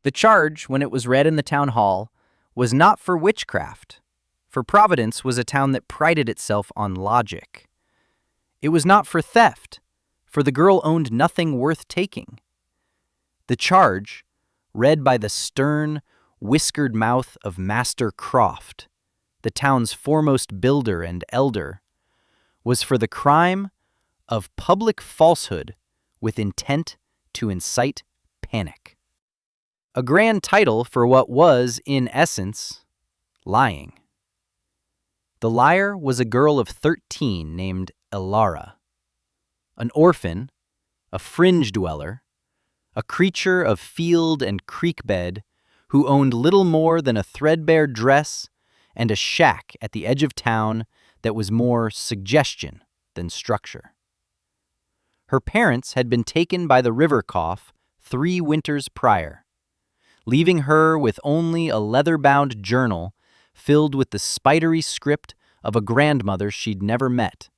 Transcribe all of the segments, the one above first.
The charge, when it was read in the town hall, was not for witchcraft, for Providence was a town that prided itself on logic. It was not for theft, for the girl owned nothing worth taking. The charge, read by the stern, whiskered mouth of Master Croft, the town's foremost builder and elder, was for the crime of public falsehood with intent to incite panic. A grand title for what was, in essence, lying. The liar was a girl of 13 named Elara, an orphan, a fringe dweller, a creature of field and creek bed who owned little more than a threadbare dress and a shack at the edge of town that was more suggestion than structure. Her parents had been taken by the river cough 3 winters prior, leaving her with only a leather-bound journal filled with the spidery script of a grandmother she'd never met,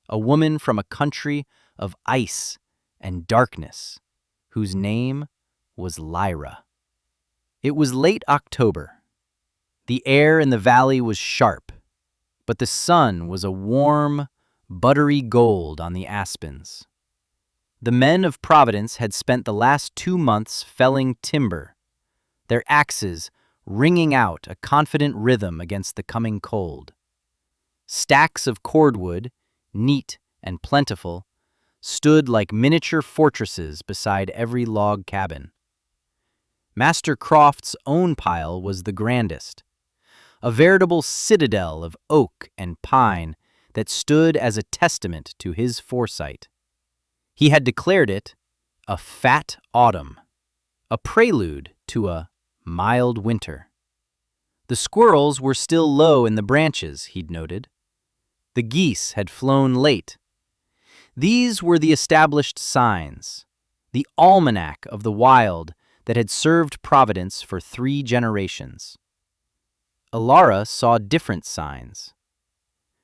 a woman from a country of ice and darkness, whose name was Lyra. It was late October. The air in the valley was sharp, but the sun was a warm, buttery gold on the aspens. The men of Providence had spent the last 2 months felling timber, their axes ringing out a confident rhythm against the coming cold. Stacks of cordwood, neat and plentiful, stood like miniature fortresses beside every log cabin. Master Croft's own pile was the grandest, a veritable citadel of oak and pine that stood as a testament to his foresight. He had declared it a fat autumn, a prelude to a mild winter. The squirrels were still low in the branches, he'd noted. The geese had flown late. These were the established signs, the almanac of the wild that had served Providence for 3 generations. Elara saw different signs.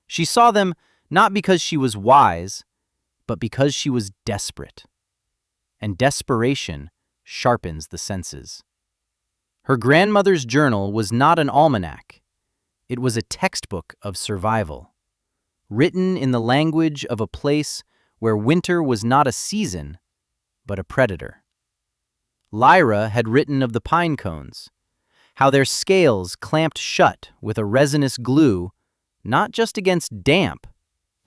She saw them not because she was wise, but because she was desperate. And desperation sharpens the senses. Her grandmother's journal was not an almanac. It was a textbook of survival, written in the language of a place where winter was not a season, but a predator. Lyra had written of the pine cones, how their scales clamped shut with a resinous glue, not just against damp,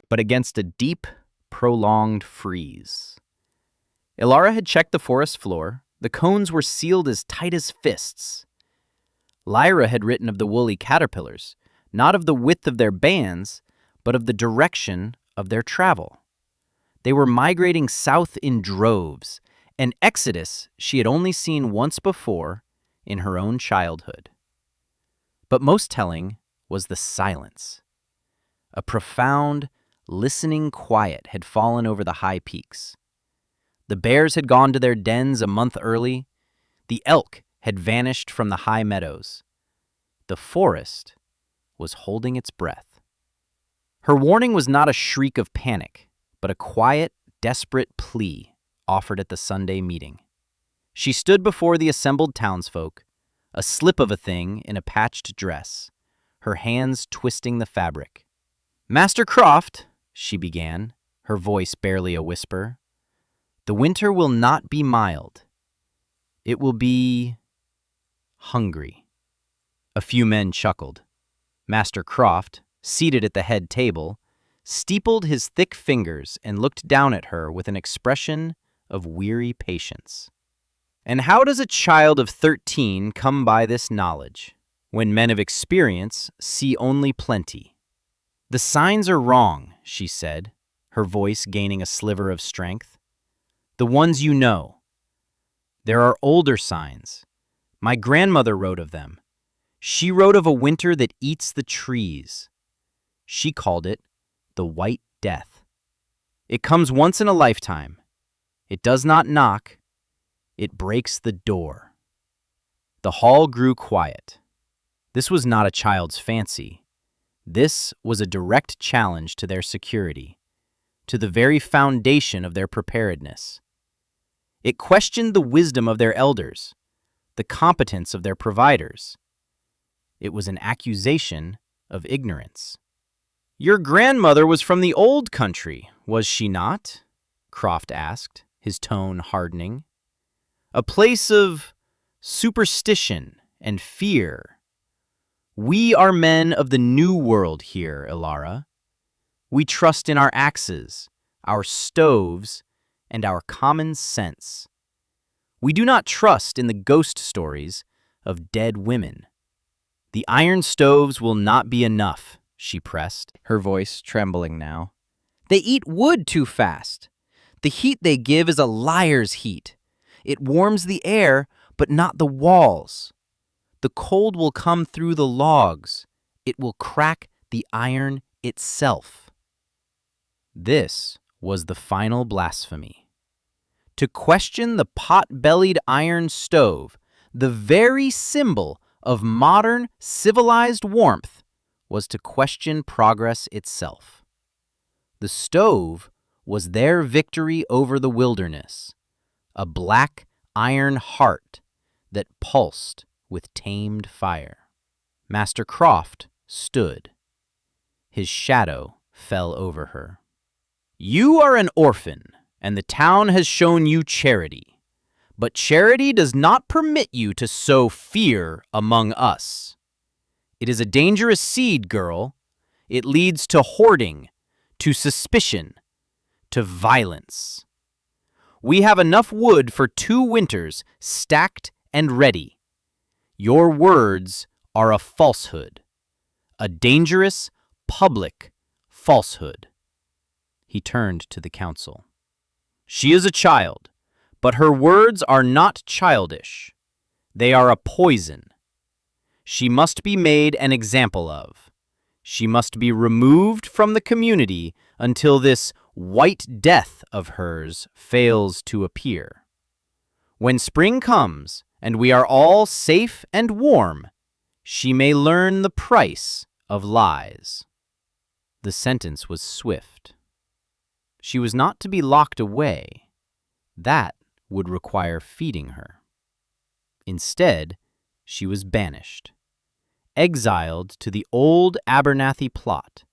but against a deep, prolonged freeze. Elara had checked the forest floor. The cones were sealed as tight as fists. Lyra had written of the woolly caterpillars, not of the width of their bands, but of the direction of their travel. They were migrating south in droves, an exodus she had only seen once before in her own childhood. But most telling was the silence. A profound, listening quiet had fallen over the high peaks. The bears had gone to their dens a month early. The elk had vanished from the high meadows. The forest was holding its breath. Her warning was not a shriek of panic, but a quiet, desperate plea offered at the Sunday meeting. She stood before the assembled townsfolk, a slip of a thing in a patched dress, her hands twisting the fabric. "Master Croft," she began, her voice barely a whisper, "the winter will not be mild. It will be hungry." A few men chuckled. Master Croft, seated at the head table, steepled his thick fingers and looked down at her with an expression of weary patience. "And how does a child of 13 come by this knowledge, when men of experience see only plenty?" "The signs are wrong," she said, her voice gaining a sliver of strength. "The ones you know. There are older signs. My grandmother wrote of them. She wrote of a winter that eats the trees. She called it the White Death. It comes once in a lifetime. It does not knock. It breaks the door." The hall grew quiet. This was not a child's fancy. This was a direct challenge to their security, to the very foundation of their preparedness. It questioned the wisdom of their elders, the competence of their providers. It was an accusation of ignorance. "Your grandmother was from the old country, was she not?" Croft asked, his tone hardening. "A place of superstition and fear. We are men of the new world here, Ilara. We trust in our axes, our stoves, and our common sense. We do not trust in the ghost stories of dead women." "The iron stoves will not be enough," she pressed, her voice trembling now. "They eat wood too fast. The heat they give is a liar's heat. It warms the air, but not the walls. The cold will come through the logs. It will crack the iron itself." This was the final blasphemy. To question the pot-bellied iron stove, the very symbol of modern, civilized warmth, was to question progress itself. The stove was their victory over the wilderness, a black iron heart that pulsed with tamed fire. Master Croft stood. His shadow fell over her. "You are an orphan, and the town has shown you charity. But charity does not permit you to sow fear among us. It is a dangerous seed, girl. It leads to hoarding, to suspicion, to violence. We have enough wood for 2 winters, stacked and ready. Your words are a falsehood, a dangerous, public falsehood." He turned to the council. "She is a child, but her words are not childish. They are a poison. She must be made an example of. She must be removed from the community until this white death of hers fails to appear. When spring comes and we are all safe and warm, she may learn the price of lies." The sentence was swift. She was not to be locked away. That would require feeding her. Instead, she was banished, exiled to the old Abernathy plot,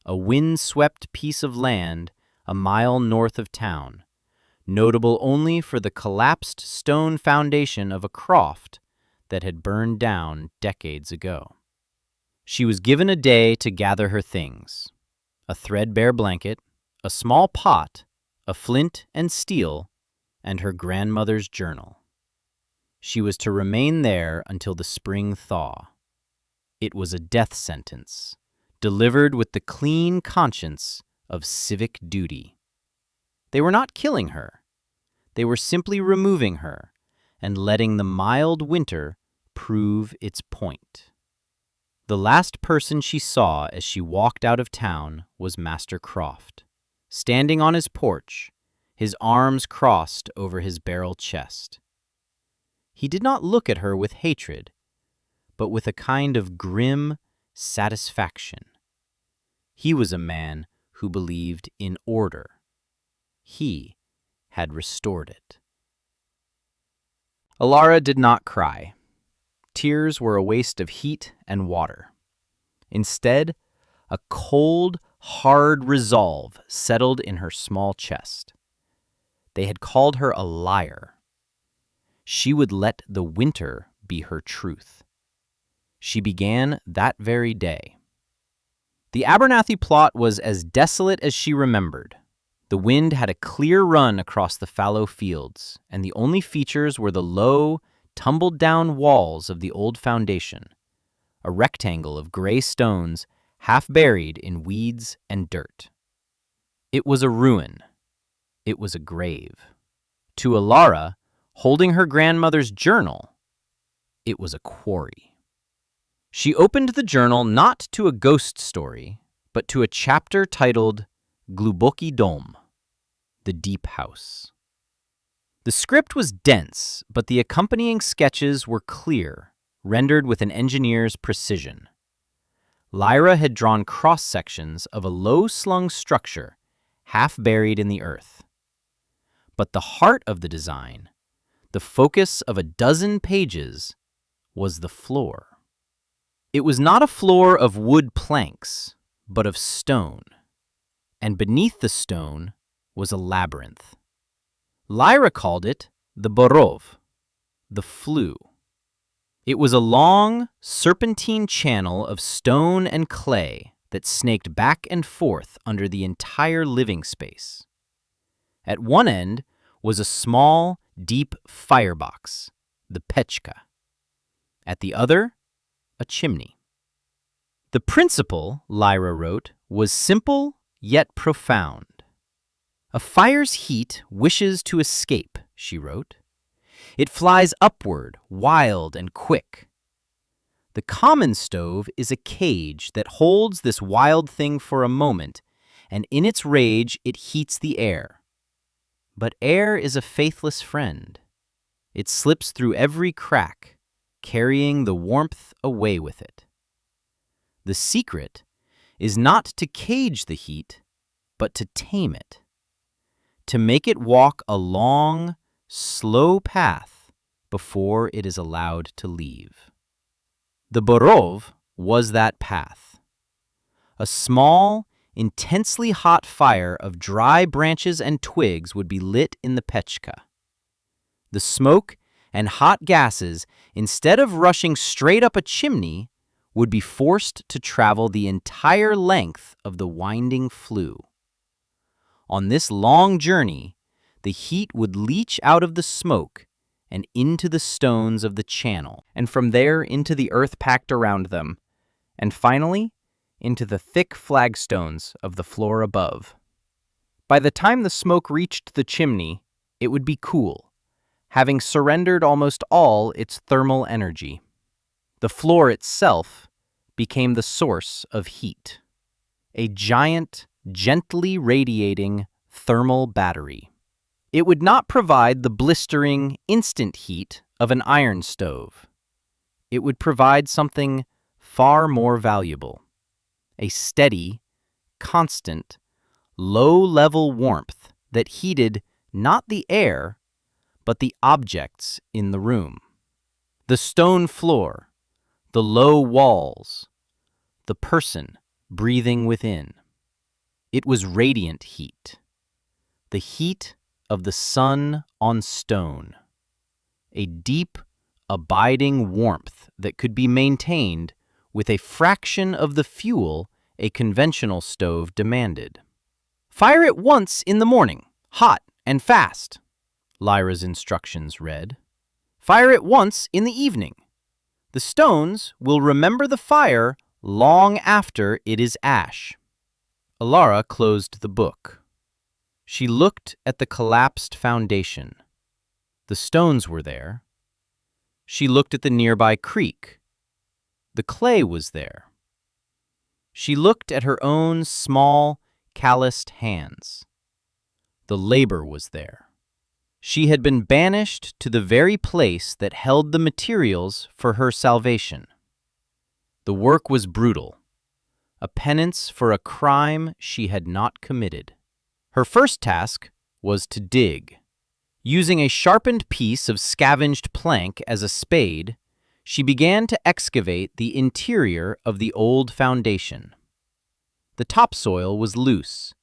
a wind-swept piece of land a mile north of town, notable only for the collapsed stone foundation of a croft that had burned down decades ago. She was given a day to gather her things: a threadbare blanket, a small pot, a flint and steel, and her grandmother's journal. She was to remain there until the spring thaw. It was a death sentence, delivered with the clean conscience of civic duty. They were not killing her. They were simply removing her and letting the mild winter prove its point. The last person she saw as she walked out of town was Master Croft, standing on his porch, his arms crossed over his barrel chest. He did not look at her with hatred, but with a kind of grim satisfaction. He was a man who believed in order. He had restored it. Ilara did not cry. Tears were a waste of heat and water. Instead, a cold, hard resolve settled in her small chest. They had called her a liar. She would let the winter be her truth. She began that very day. The Abernathy plot was as desolate as she remembered. The wind had a clear run across the fallow fields, and the only features were the low, tumbled-down walls of the old foundation, a rectangle of gray stones half buried in weeds and dirt. It was a ruin. It was a grave. To Ilara, holding her grandmother's journal, it was a quarry. She opened the journal not to a ghost story, but to a chapter titled Gluboki Dom, the Deep House. The script was dense, but the accompanying sketches were clear, rendered with an engineer's precision. Lyra had drawn cross-sections of a low-slung structure, half buried in the earth. But the heart of the design, The focus of a dozen pages was the floor. It was not a floor of wood planks, but of stone, and beneath the stone was a labyrinth. Lyra called it the borov, the flue. It was a long, serpentine channel of stone and clay that snaked back and forth under the entire living space. At one end was a small, deep firebox, the pechka. At the other, a chimney. The principle, Lyra wrote, was simple yet profound. A fire's heat wishes to escape, she wrote. It flies upward, wild and quick. The common stove is a cage that holds this wild thing for a moment, and in its rage it heats the air. But air is a faithless friend. It slips through every crack, carrying the warmth away with it. The secret is not to cage the heat, but to tame it, to make it walk a long, slow path before it is allowed to leave. The borov was that path. A small, intensely hot fire of dry branches and twigs would be lit in the pechka. The smoke and hot gases, instead of rushing straight up a chimney, would be forced to travel the entire length of the winding flue. On this long journey, the heat would leach out of the smoke and into the stones of the channel, and from there into the earth packed around them, and finally into the thick flagstones of the floor above. By the time the smoke reached the chimney, it would be cool, having surrendered almost all its thermal energy. The floor itself became the source of heat, a giant, gently radiating thermal battery. It would not provide the blistering, instant heat of an iron stove. It would provide something far more valuable, a steady, constant, low-level warmth that heated not the air, but the objects in the room. The stone floor, the low walls, the person breathing within. It was radiant heat, the heat of the sun on stone, a deep, abiding warmth that could be maintained with a fraction of the fuel a conventional stove demanded. "Fire it once in the morning, hot and fast," Lyra's instructions read. "Fire it once in the evening. The stones will remember the fire long after it is ash." Alara closed the book. She looked at the collapsed foundation. The stones were there. She looked at the nearby creek. The clay was there. She looked at her own small, calloused hands. The labor was there. She had been banished to the very place that held the materials for her salvation. The work was brutal, a penance for a crime she had not committed. Her first task was to dig. Using a sharpened piece of scavenged plank as a spade, she began to excavate the interior of the old foundation. The topsoil was loose,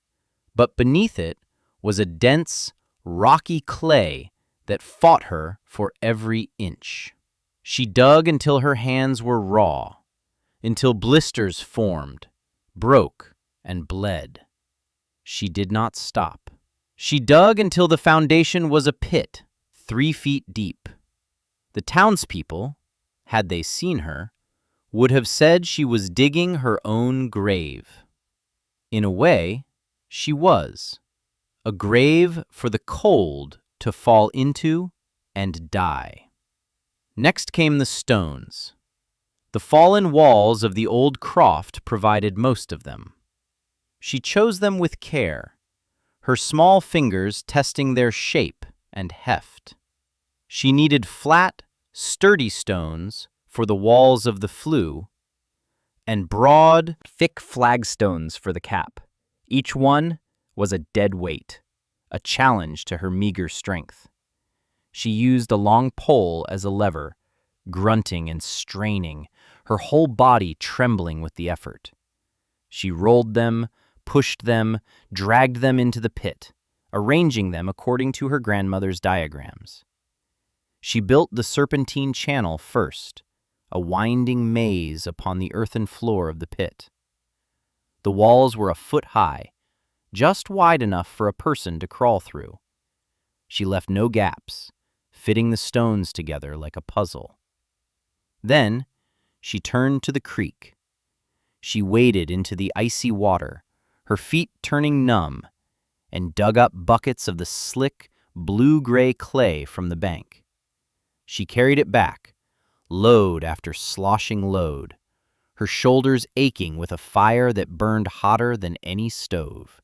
but beneath it was a dense, rocky clay that fought her for every inch. She dug until her hands were raw, until blisters formed, broke, and bled. She did not stop. She dug until the foundation was a pit, 3 feet deep. The townspeople, had they seen her, would have said she was digging her own grave. In a way, she was. A grave for the cold to fall into and die. Next came the stones. The fallen walls of the old croft provided most of them. She chose them with care, her small fingers testing their shape and heft. She needed flat, sturdy stones for the walls of the flue, and broad, thick flagstones for the cap. Each one was a dead weight, a challenge to her meager strength. She used a long pole as a lever, grunting and straining, her whole body trembling with the effort. She rolled them, pushed them, dragged them into the pit, arranging them according to her grandmother's diagrams. She built the serpentine channel first, a winding maze upon the earthen floor of the pit. The walls were a foot high, just wide enough for a person to crawl through. She left no gaps, fitting the stones together like a puzzle. Then she turned to the creek. She waded into the icy water, her feet turning numb, and dug up buckets of the slick, blue-gray clay from the bank. She carried it back, load after sloshing load, her shoulders aching with a fire that burned hotter than any stove.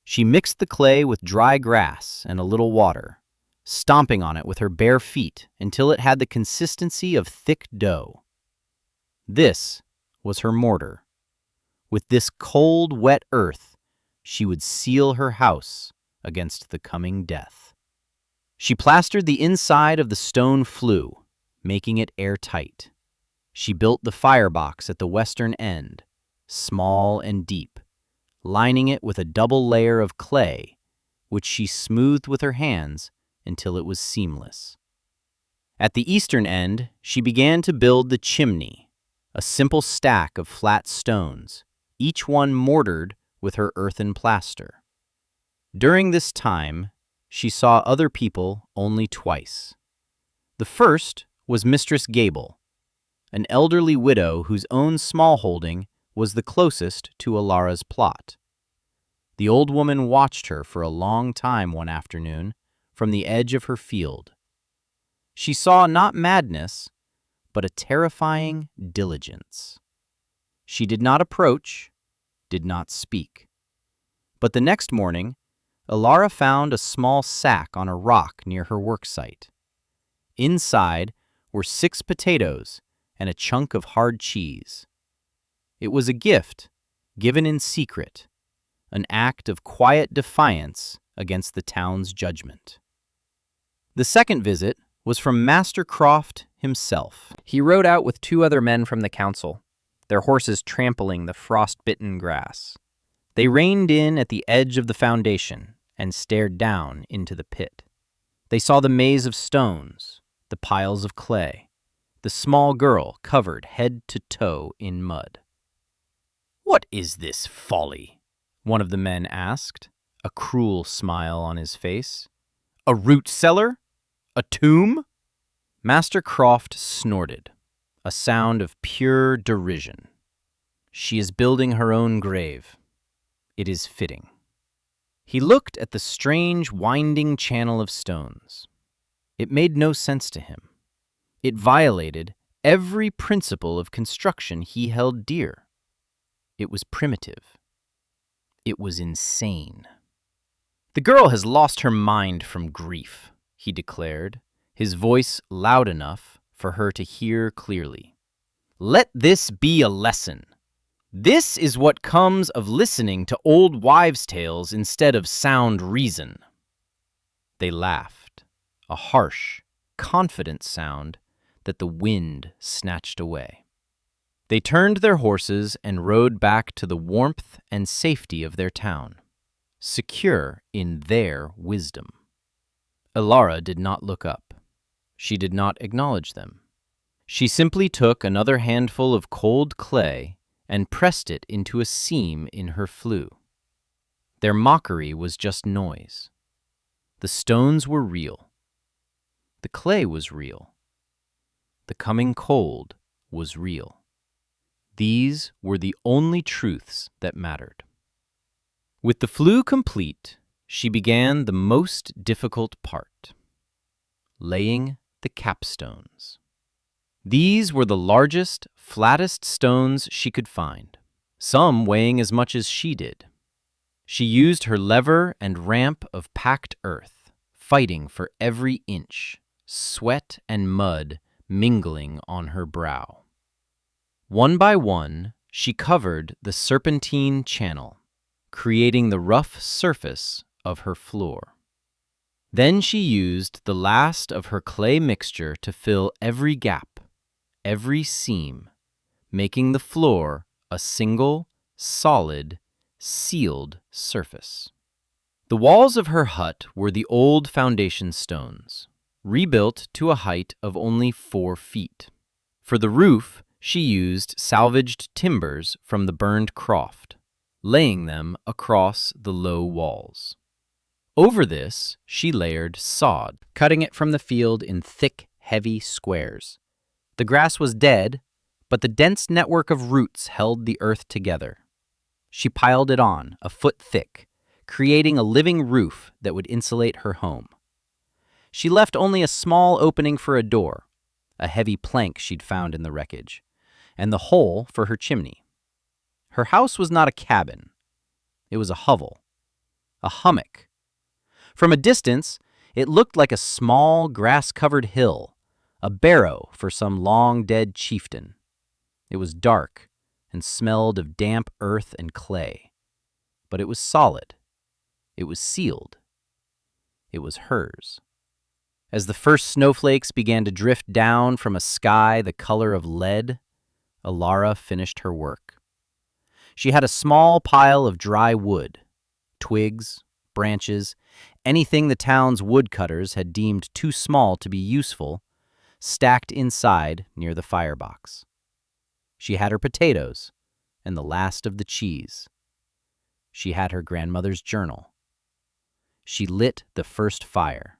She mixed the clay with dry grass and a little water, stomping on it with her bare feet until it had the consistency of thick dough. This was her mortar. With this cold, wet earth, she would seal her house against the coming death. She plastered the inside of the stone flue, making it airtight. She built the firebox at the western end, small and deep, lining it with a double layer of clay, which she smoothed with her hands until it was seamless. At the eastern end, she began to build the chimney, a simple stack of flat stones, each one mortared with her earthen plaster. During this time, she saw other people only twice. The first was Mistress Gable, an elderly widow whose own smallholding was the closest to Alara's plot. The old woman watched her for a long time one afternoon from the edge of her field. She saw not madness, but a terrifying diligence. She did not approach, did not speak. But the next morning, Alara found a small sack on a rock near her worksite. Inside were 6 potatoes and a chunk of hard cheese. It was a gift, given in secret, an act of quiet defiance against the town's judgment. The second visit was from Master Croft himself. He rode out with 2 other men from the council, their horses trampling the frost-bitten grass. They reined in at the edge of the foundation and stared down into the pit. They saw the maze of stones, the piles of clay, the small girl covered head to toe in mud. "What is this folly?" one of the men asked, a cruel smile on his face. "A root cellar? A tomb?" Master Croft snorted, a sound of pure derision. "She is building her own grave. It is fitting." He looked at the strange, winding channel of stones. It made no sense to him. It violated every principle of construction he held dear. It was primitive. It was insane. "The girl has lost her mind from grief," he declared, his voice loud enough for her to hear clearly. "Let this be a lesson. This is what comes of listening to old wives' tales instead of sound reason." They laughed, a harsh, confident sound that the wind snatched away. They turned their horses and rode back to the warmth and safety of their town, secure in their wisdom. Alara did not look up. She did not acknowledge them. She simply took another handful of cold clay and pressed it into a seam in her flue. Their mockery was just noise. The stones were real. The clay was real. The coming cold was real. These were the only truths that mattered. With the flue complete, she began the most difficult part, laying the capstones. These were the largest, flattest stones she could find, some weighing as much as she did. She used her lever and ramp of packed earth, fighting for every inch, sweat and mud mingling on her brow. One by one, she covered the serpentine channel, creating the rough surface of her floor. Then she used the last of her clay mixture to fill every gap, every seam, making the floor a single, solid, sealed surface. The walls of her hut were the old foundation stones, rebuilt to a height of only 4 feet. For the roof, she used salvaged timbers from the burned croft, laying them across the low walls. Over this, she layered sod, cutting it from the field in thick, heavy squares. The grass was dead, but the dense network of roots held the earth together. She piled it on, a foot thick, creating a living roof that would insulate her home. She left only a small opening for a door, a heavy plank she'd found in the wreckage, and the hole for her chimney. Her house was not a cabin. It was a hovel, a hummock. From a distance, it looked like a small, grass-covered hill, a barrow for some long-dead chieftain. It was dark and smelled of damp earth and clay, but it was solid. It was sealed. It was hers. As the first snowflakes began to drift down from a sky the color of lead, Alara finished her work. She had a small pile of dry wood, twigs, branches, anything the town's woodcutters had deemed too small to be useful, stacked inside near the firebox. She had her potatoes and the last of the cheese. She had her grandmother's journal. She lit the first fire.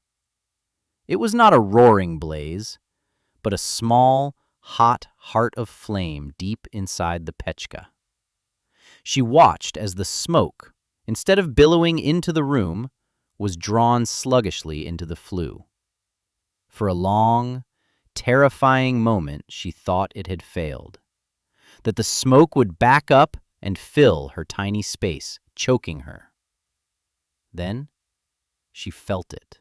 It was not a roaring blaze, but a small, hot heart of flame deep inside the pechka. She watched as the smoke, instead of billowing into the room, was drawn sluggishly into the flue. For a long, terrifying moment, she thought it had failed, that the smoke would back up and fill her tiny space, choking her. Then she felt it.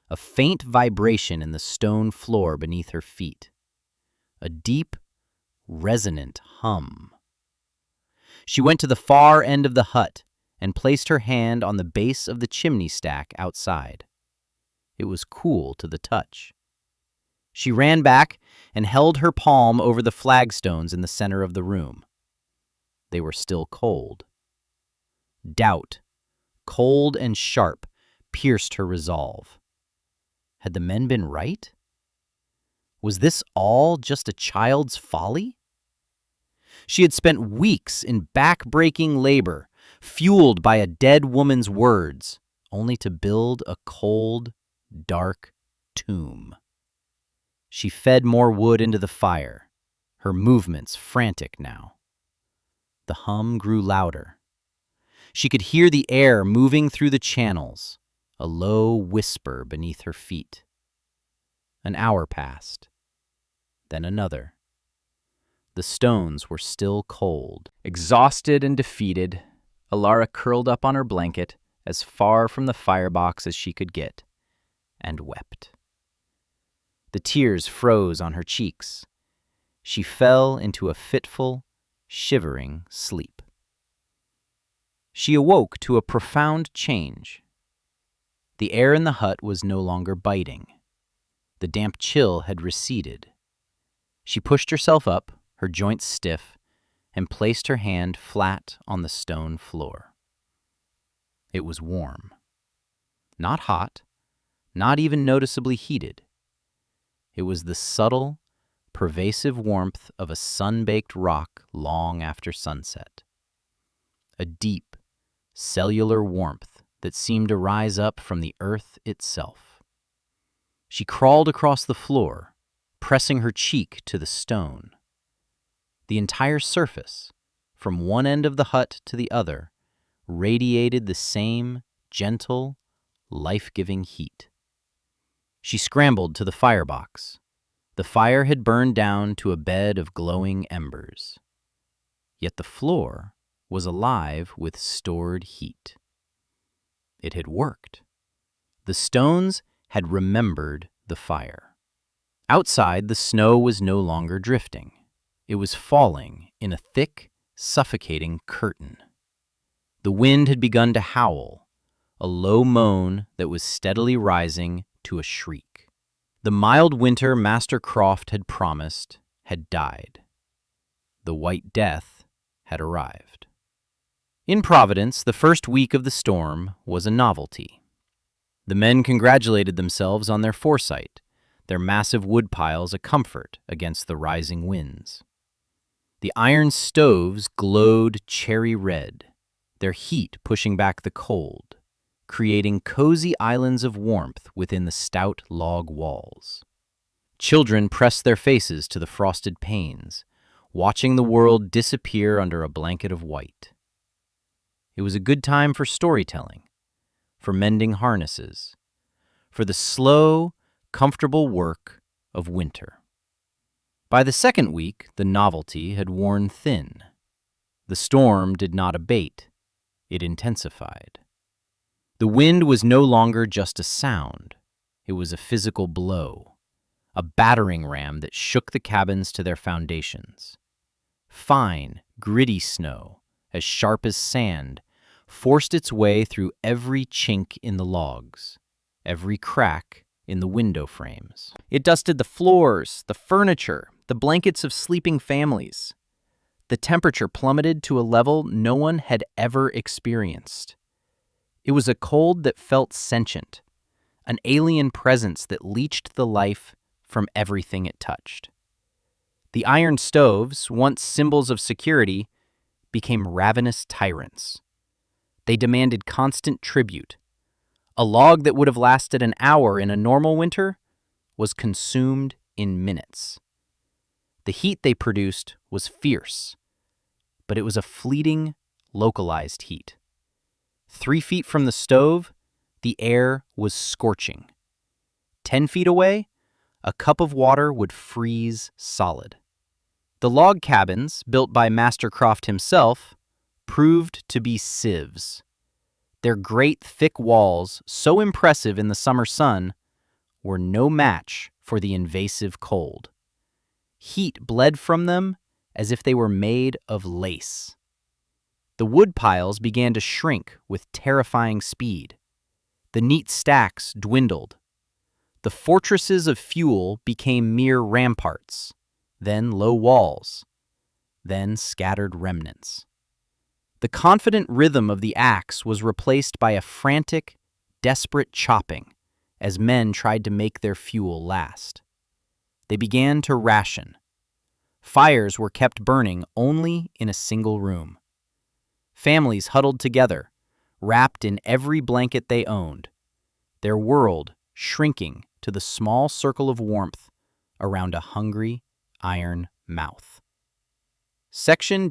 A faint vibration in the stone floor beneath her feet. A deep, resonant hum. She went to the far end of the hut and placed her hand on the base of the chimney stack outside. It was cool to the touch. She ran back and held her palm over the flagstones in the center of the room. They were still cold. Doubt, cold and sharp, pierced her resolve. Had the men been right? Was this all just a child's folly? She had spent weeks in back-breaking labor, fueled by a dead woman's words, only to build a cold, dark tomb. She fed more wood into the fire, her movements frantic now. The hum grew louder. She could hear the air moving through the channels, a low whisper beneath her feet. An hour passed, then another. The stones were still cold. Exhausted and defeated, Alara curled up on her blanket as far from the firebox as she could get, and wept. The tears froze on her cheeks. She fell into a fitful, shivering sleep. She awoke to a profound change. The air in the hut was no longer biting. The damp chill had receded. She pushed herself up, her joints stiff, and placed her hand flat on the stone floor. It was warm. Not hot, not even noticeably heated. It was the subtle, pervasive warmth of a sun-baked rock long after sunset. A deep, cellular warmth that seemed to rise up from the earth itself. She crawled across the floor, pressing her cheek to the stone. The entire surface, from one end of the hut to the other, radiated the same gentle, life-giving heat. She scrambled to the firebox. The fire had burned down to a bed of glowing embers. Yet the floor was alive with stored heat. It had worked. The stones had remembered the fire. Outside, the snow was no longer drifting. It was falling in a thick, suffocating curtain. The wind had begun to howl, a low moan that was steadily rising to a shriek. The mild winter Master Croft had promised had died. The White Death had arrived. In Providence, the first week of the storm was a novelty. The men congratulated themselves on their foresight, their massive wood piles a comfort against the rising winds. The iron stoves glowed cherry red, their heat pushing back the cold, creating cozy islands of warmth within the stout log walls. Children pressed their faces to the frosted panes, watching the world disappear under a blanket of white. It was a good time for storytelling, for mending harnesses, for the slow, comfortable work of winter. By the second week, the novelty had worn thin. The storm did not abate, it intensified. The wind was no longer just a sound, it was a physical blow, a battering ram that shook the cabins to their foundations. Fine, gritty snow, as sharp as sand, forced its way through every chink in the logs, every crack in the window frames. It dusted the floors, the furniture, the blankets of sleeping families. The temperature plummeted to a level no one had ever experienced. It was a cold that felt sentient, an alien presence that leached the life from everything it touched. The iron stoves, once symbols of security, became ravenous tyrants. They demanded constant tribute. A log that would have lasted an hour in a normal winter was consumed in minutes. The heat they produced was fierce, but it was a fleeting, localized heat. 3 feet from the stove, the air was scorching. 10 feet away, a cup of water would freeze solid. The log cabins, built by Master Croft himself, proved to be sieves. Their great, thick walls, so impressive in the summer sun, were no match for the invasive cold. Heat bled from them as if they were made of lace. The wood piles began to shrink with terrifying speed. The neat stacks dwindled. The fortresses of fuel became mere ramparts, then low walls, then scattered remnants. The confident rhythm of the axe was replaced by a frantic, desperate chopping as men tried to make their fuel last. They began to ration. Fires were kept burning only in a single room. Families huddled together, wrapped in every blanket they owned, their world shrinking to the small circle of warmth around a hungry iron mouth. Section.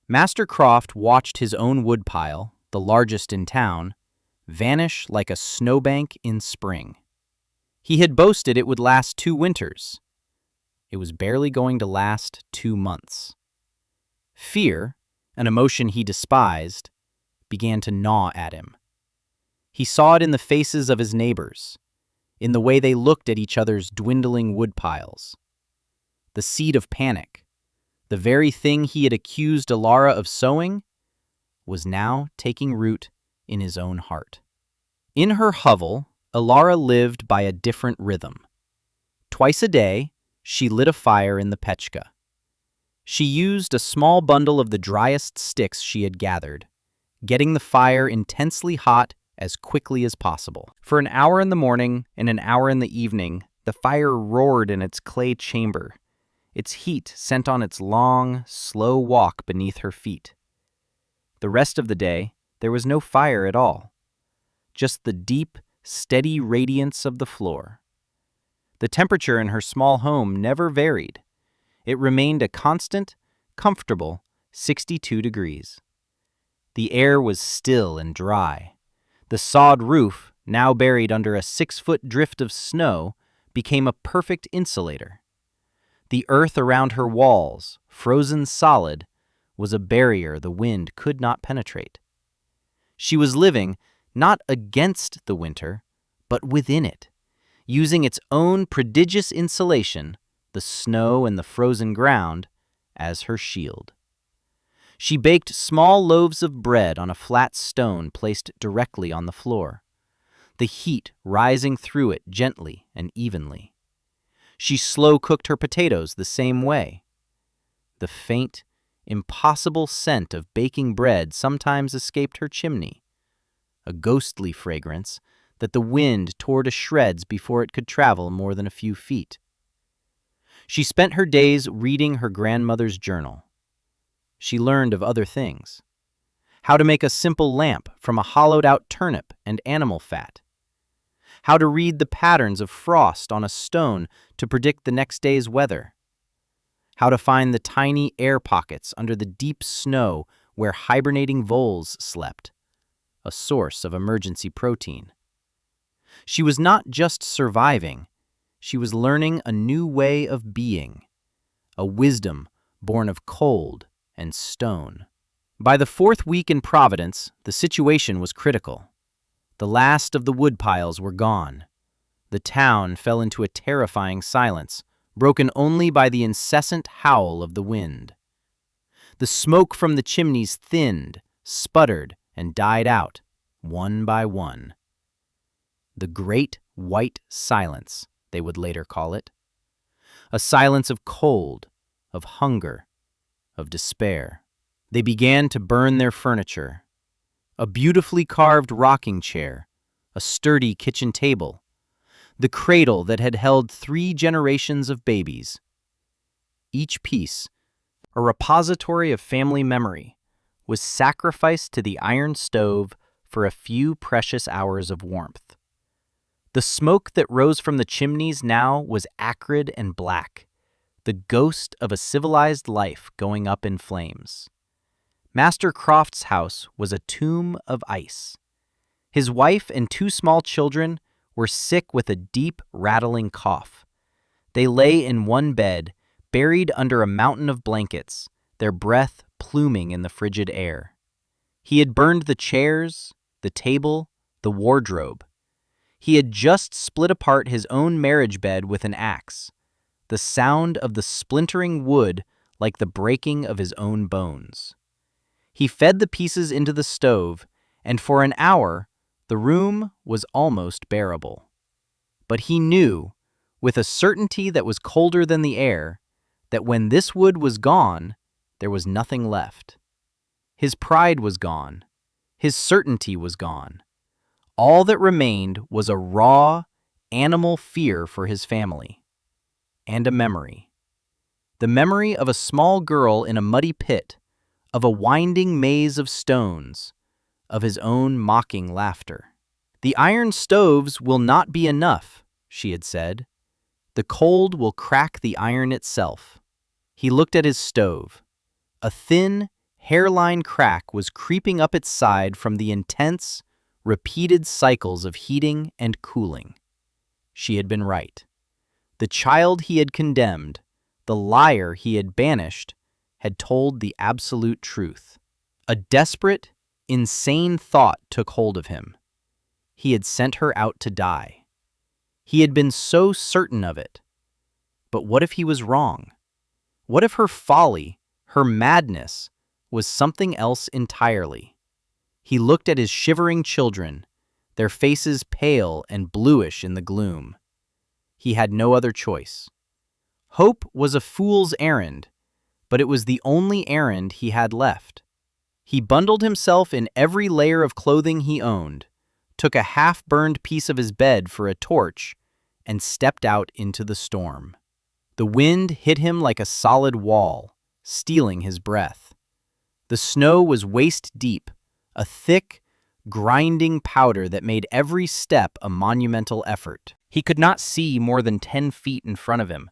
Master Croft watched his own woodpile, the largest in town, vanish like a snowbank in spring. He had boasted it would last 2 winters. It was barely going to last 2 months. Fear, an emotion he despised, began to gnaw at him. He saw it in the faces of his neighbors, in the way they looked at each other's dwindling woodpiles. The seed of panic, the very thing he had accused Alara of sowing, was now taking root in his own heart. In her hovel, Alara lived by a different rhythm. Twice a day, she lit a fire in the pechka. She used a small bundle of the driest sticks she had gathered, getting the fire intensely hot as quickly as possible. For an hour in the morning and an hour in the evening, the fire roared in its clay chamber, its heat sent on its long, slow walk beneath her feet. The rest of the day, there was no fire at all, just the deep, steady radiance of the floor. The temperature in her small home never varied. It remained a constant, comfortable 62 degrees. The air was still and dry. The sod roof, now buried under a 6-foot drift of snow, became a perfect insulator. The earth around her walls, frozen solid, was a barrier the wind could not penetrate. She was living not against the winter, but within it, using its own prodigious insulation, the snow and the frozen ground, as her shield. She baked small loaves of bread on a flat stone placed directly on the floor, the heat rising through it gently and evenly. She slow-cooked her potatoes the same way. The faint, impossible scent of baking bread sometimes escaped her chimney, a ghostly fragrance that the wind tore to shreds before it could travel more than a few feet. She spent her days reading her grandmother's journal. She learned of other things: how to make a simple lamp from a hollowed-out turnip and animal fat, how to read the patterns of frost on a stone to predict the next day's weather, how to find the tiny air pockets under the deep snow where hibernating voles slept, a source of emergency protein. She was not just surviving, she was learning a new way of being, a wisdom born of cold and stone. By the fourth week in Providence, the situation was critical. The last of the woodpiles were gone. The town fell into a terrifying silence, broken only by the incessant howl of the wind. The smoke from the chimneys thinned, sputtered, and died out, one by one. The Great White Silence, they would later call it. A silence of cold, of hunger, of despair. They began to burn their furniture: a beautifully carved rocking chair, a sturdy kitchen table, the cradle that had held 3 generations of babies. Each piece, a repository of family memory, was sacrificed to the iron stove for a few precious hours of warmth. The smoke that rose from the chimneys now was acrid and black, the ghost of a civilized life going up in flames. Master Croft's house was a tomb of ice. His wife and 2 small children were sick with a deep, rattling cough. They lay in one bed, buried under a mountain of blankets, their breath pluming in the frigid air. He had burned the chairs, the table, the wardrobe. He had just split apart his own marriage bed with an axe, the sound of the splintering wood like the breaking of his own bones. He fed the pieces into the stove, and for an hour the room was almost bearable. But he knew, with a certainty that was colder than the air, that when this wood was gone, there was nothing left. His pride was gone. His certainty was gone. All that remained was a raw, animal fear for his family. And a memory. The memory of a small girl in a muddy pit, of a winding maze of stones, of his own mocking laughter. "The iron stoves will not be enough," she had said. "The cold will crack the iron itself." He looked at his stove. A thin, hairline crack was creeping up its side from the intense, repeated cycles of heating and cooling. She had been right. The child he had condemned, the liar he had banished, had told the absolute truth. A desperate, insane thought took hold of him. He had sent her out to die. He had been so certain of it. But what if he was wrong? What if her folly, her madness, was something else entirely? He looked at his shivering children, their faces pale and bluish in the gloom. He had no other choice. Hope was a fool's errand, but it was the only errand he had left. He bundled himself in every layer of clothing he owned, took a half-burned piece of his bed for a torch, and stepped out into the storm. The wind hit him like a solid wall, stealing his breath. The snow was waist-deep, a thick, grinding powder that made every step a monumental effort. He could not see more than 10 feet in front of him.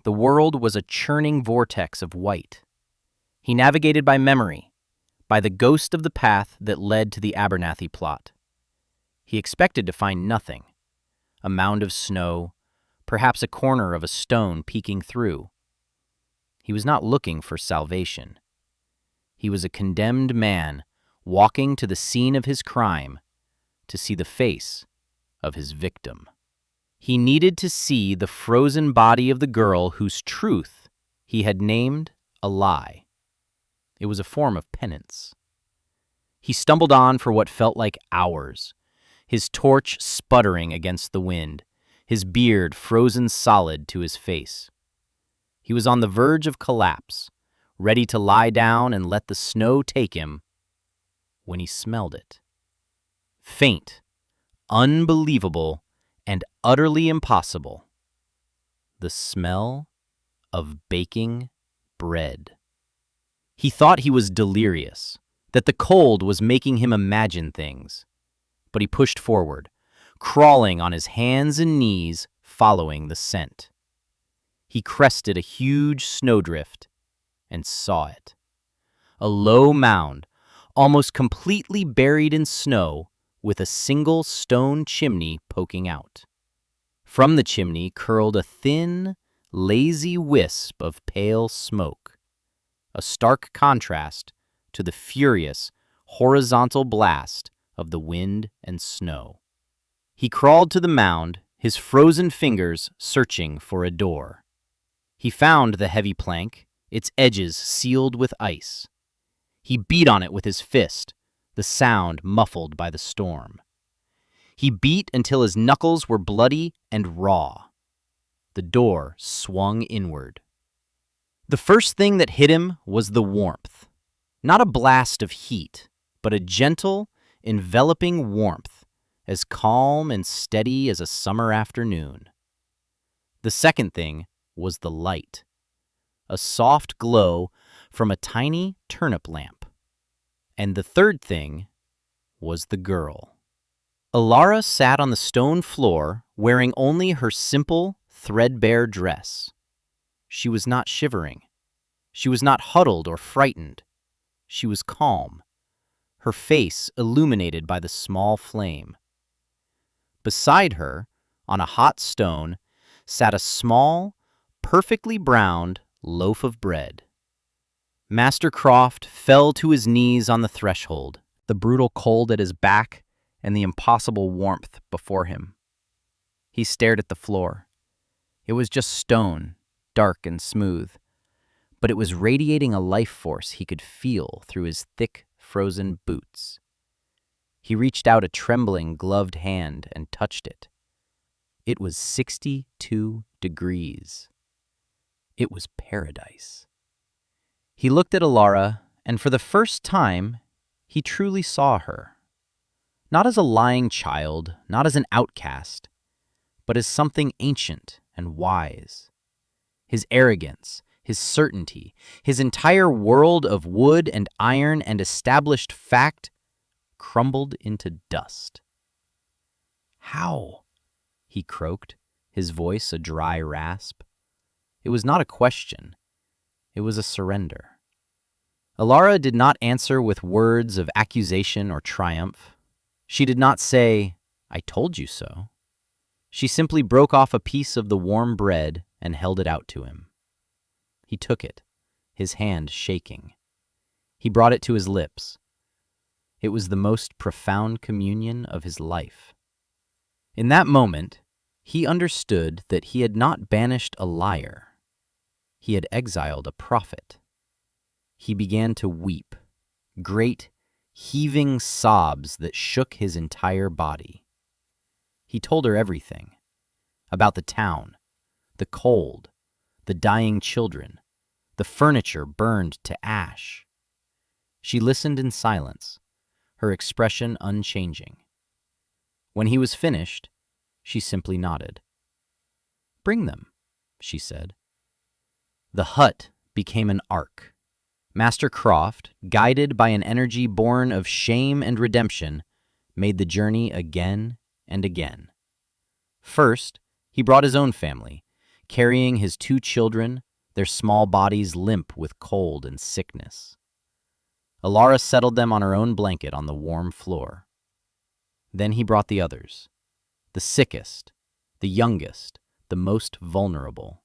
The world was a churning vortex of white. He navigated by memory, by the ghost of the path that led to the Abernathy plot. He expected to find nothing: a mound of snow, perhaps a corner of a stone peeking through. He was not looking for salvation. He was a condemned man walking to the scene of his crime to see the face of his victim. He needed to see the frozen body of the girl whose truth he had named a lie. It was a form of penance. He stumbled on for what felt like hours, his torch sputtering against the wind, his beard frozen solid to his face. He was on the verge of collapse, ready to lie down and let the snow take him, when he smelled it. Faint, unbelievable, and utterly impossible. The smell of baking bread. He thought he was delirious, that the cold was making him imagine things. But he pushed forward, crawling on his hands and knees, following the scent. He crested a huge snowdrift and saw it. A low mound, almost completely buried in snow, with a single stone chimney poking out. From the chimney curled a thin, lazy wisp of pale smoke, a stark contrast to the furious, horizontal blast of the wind and snow. He crawled to the mound, his frozen fingers searching for a door. He found the heavy plank, its edges sealed with ice. He beat on it with his fist, the sound muffled by the storm. He beat until his knuckles were bloody and raw. The door swung inward. The first thing that hit him was the warmth. Not a blast of heat, but a gentle, enveloping warmth, as calm and steady as a summer afternoon. The second thing was the light, a soft glow from a tiny turnip lamp. And the third thing was the girl. Alara sat on the stone floor, wearing only her simple, threadbare dress. She was not shivering. She was not huddled or frightened. She was calm, her face illuminated by the small flame. Beside her, on a hot stone, sat a small, perfectly browned loaf of bread. Master Croft fell to his knees on the threshold, the brutal cold at his back and the impossible warmth before him. He stared at the floor. It was just stone, dark and smooth, but it was radiating a life force he could feel through his thick, frozen boots. He reached out a trembling, gloved hand and touched it. It was 62 degrees. It was paradise. He looked at Alara, and for the first time, he truly saw her. Not as a lying child, not as an outcast, but as something ancient and wise. His arrogance, his certainty, his entire world of wood and iron and established fact crumbled into dust. "How?" he croaked, his voice a dry rasp. It was not a question. It was a surrender. Alara did not answer with words of accusation or triumph. She did not say, "I told you so." She simply broke off a piece of the warm bread and held it out to him. He took it, his hand shaking. He brought it to his lips. It was the most profound communion of his life. In that moment, he understood that he had not banished a liar. He had exiled a prophet. He began to weep, great, heaving sobs that shook his entire body. He told her everything, about the town, the cold, the dying children, the furniture burned to ash. She listened in silence, her expression unchanging. When he was finished, she simply nodded. "Bring them," she said. The hut became an ark. Master Croft, guided by an energy born of shame and redemption, made the journey again and again. First, he brought his own family, carrying his 2 children, their small bodies limp with cold and sickness. Alara settled them on her own blanket on the warm floor. Then he brought the others, the sickest, the youngest, the most vulnerable.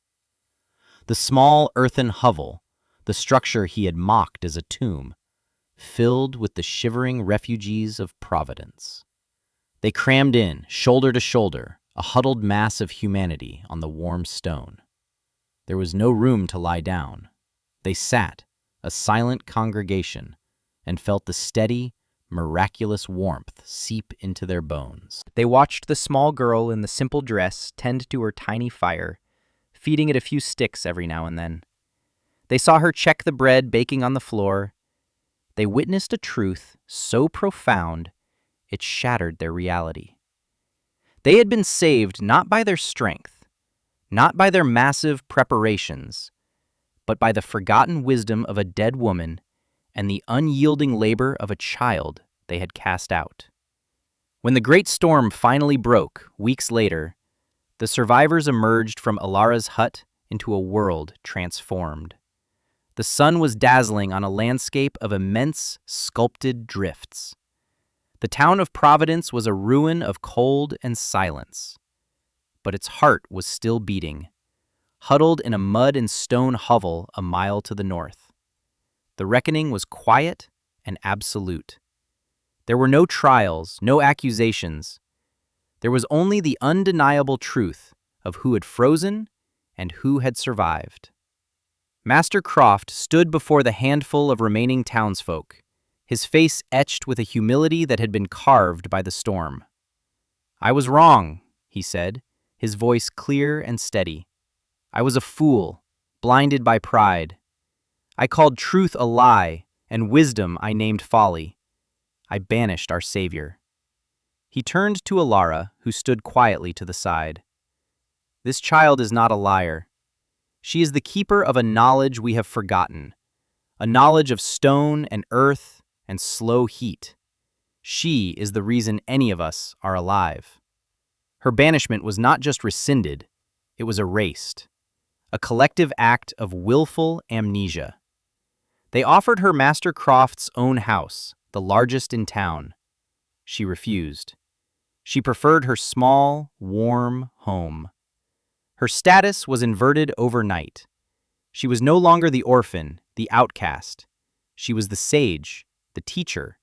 The small earthen hovel, the structure he had mocked as a tomb, filled with the shivering refugees of Providence. They crammed in, shoulder to shoulder, a huddled mass of humanity on the warm stone. There was no room to lie down. They sat, a silent congregation, and felt the steady, miraculous warmth seep into their bones. They watched the small girl in the simple dress tend to her tiny fire, feeding it a few sticks every now and then. They saw her check the bread baking on the floor. They witnessed a truth so profound it shattered their reality. They had been saved not by their strength, not by their massive preparations, but by the forgotten wisdom of a dead woman and the unyielding labor of a child they had cast out. When the great storm finally broke, weeks later, the survivors emerged from Alara's hut into a world transformed. The sun was dazzling on a landscape of immense, sculpted drifts. The town of Providence was a ruin of cold and silence, but its heart was still beating, huddled in a mud and stone hovel a mile to the north. The reckoning was quiet and absolute. There were no trials, no accusations. There was only the undeniable truth of who had frozen and who had survived. Master Croft stood before the handful of remaining townsfolk, his face etched with a humility that had been carved by the storm. "I was wrong," he said, his voice clear and steady. "I was a fool, blinded by pride. I called truth a lie, and wisdom I named folly. I banished our Savior." He turned to Alara, who stood quietly to the side. "This child is not a liar. She is the keeper of a knowledge we have forgotten, a knowledge of stone and earth and slow heat. She is the reason any of us are alive." Her banishment was not just rescinded, it was erased, a collective act of willful amnesia. They offered her Master Croft's own house, the largest in town. She refused. She preferred her small, warm home. Her status was inverted overnight. She was no longer the orphan, the outcast. She was the sage, the teacher.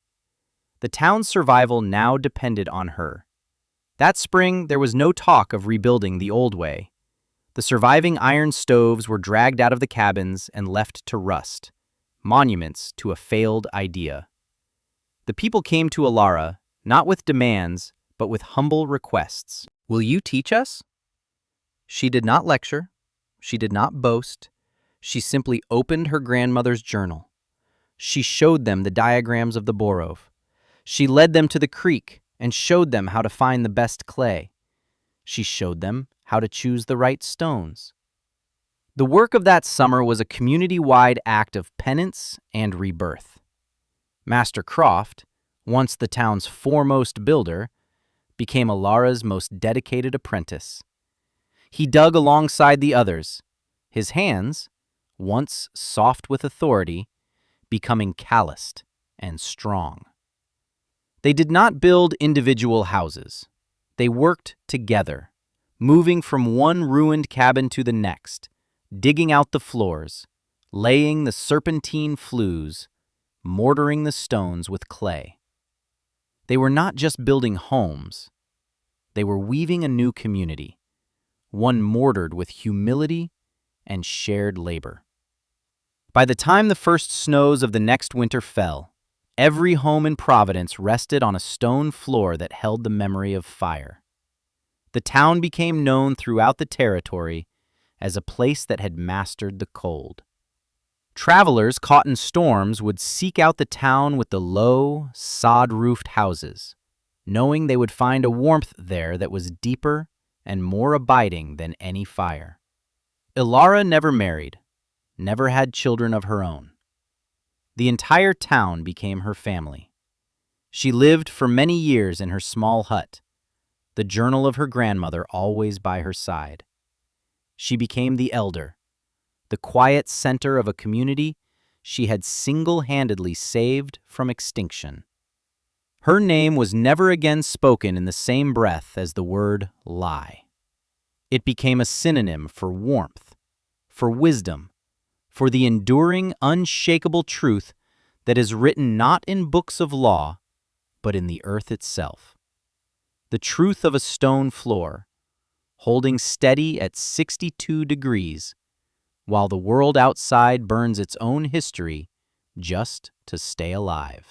The town's survival now depended on her. That spring, there was no talk of rebuilding the old way. The surviving iron stoves were dragged out of the cabins and left to rust, monuments to a failed idea. The people came to Alara, not with demands, but with humble requests. "Will you teach us?" She did not lecture. She did not boast. She simply opened her grandmother's journal. She showed them the diagrams of the Borov. She led them to the creek and showed them how to find the best clay. She showed them how to choose the right stones. The work of that summer was a community-wide act of penance and rebirth. Master Croft, once the town's foremost builder, became Alara's most dedicated apprentice. He dug alongside the others, his hands, once soft with authority, becoming calloused and strong. They did not build individual houses. They worked together, moving from one ruined cabin to the next, digging out the floors, laying the serpentine flues, mortaring the stones with clay. They were not just building homes. They were weaving a new community, one mortared with humility and shared labor. By the time the first snows of the next winter fell, every home in Providence rested on a stone floor that held the memory of fire. The town became known throughout the territory as a place that had mastered the cold. Travelers caught in storms would seek out the town with the low, sod-roofed houses, knowing they would find a warmth there that was deeper and more abiding than any fire. Alara never married, never had children of her own. The entire town became her family. She lived for many years in her small hut, the journal of her grandmother always by her side. She became the elder, the quiet center of a community she had single-handedly saved from extinction. Her name was never again spoken in the same breath as the word lie. It became a synonym for warmth, for wisdom, for the enduring, unshakable truth that is written not in books of law, but in the earth itself. The truth of a stone floor, holding steady at 62 degrees, while the world outside burns its own history just to stay alive.